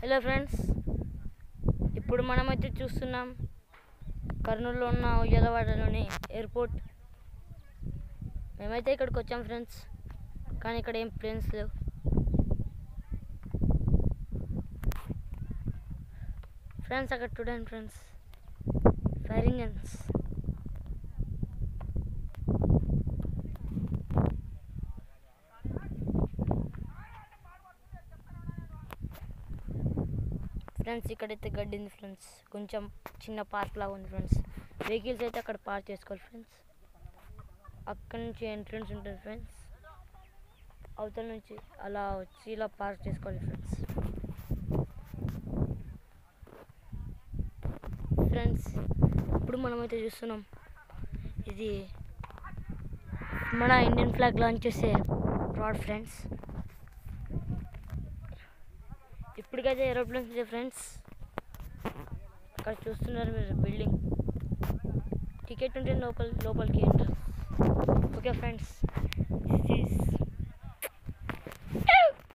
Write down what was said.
Hello friends, ఇప్పుడు మనమైతే చూస్తున్నాం కర్నూలులో ఉన్న ఉయ్యాలవాడలోని ఎయిర్పోర్ట్. మేమైతే ఇక్కడికి వచ్చాం ఫ్రెండ్స్, కానీ ఇక్కడ ఏం ప్లేన్స్ లేవు. ఫ్రెండ్స్ అక్కడ చూడండి ఫ్రెండ్స్, ఫైరింగ్ గన్స్. ఫ్రెండ్స్ ఇక్కడైతే గడ్డి ఉంది ఫ్రెండ్స్, కొంచెం చిన్న పార్క్ లాగా ఉంది ఫ్రెండ్స్. వెహికల్స్ అయితే అక్కడ పార్క్ చేసుకోవాలి ఫ్రెండ్స్. అక్కడ నుంచి ఎంట్రన్స్ ఉంటుంది ఫ్రెండ్స్, అవతల నుంచి అలా వచ్చి ఇలా పార్క్ చేసుకోవాలి ఫ్రెండ్స్. ఫ్రెండ్స్ ఇప్పుడు మనమైతే చూస్తున్నాం, ఇది మన ఇండియన్ ఫ్లాగ్ లాంచ్ చేసే రాడ్ ఫ్రెండ్స్. ఇప్పటికైతే ఏరోప్లేన్స్ ಇದೆ ఫ్రెండ్స్. అక్కడ చూస్తున్నారు మీరు బిల్డింగ్. టికెట్ ఉంటే లోపలికి entrance. Okay friends, this is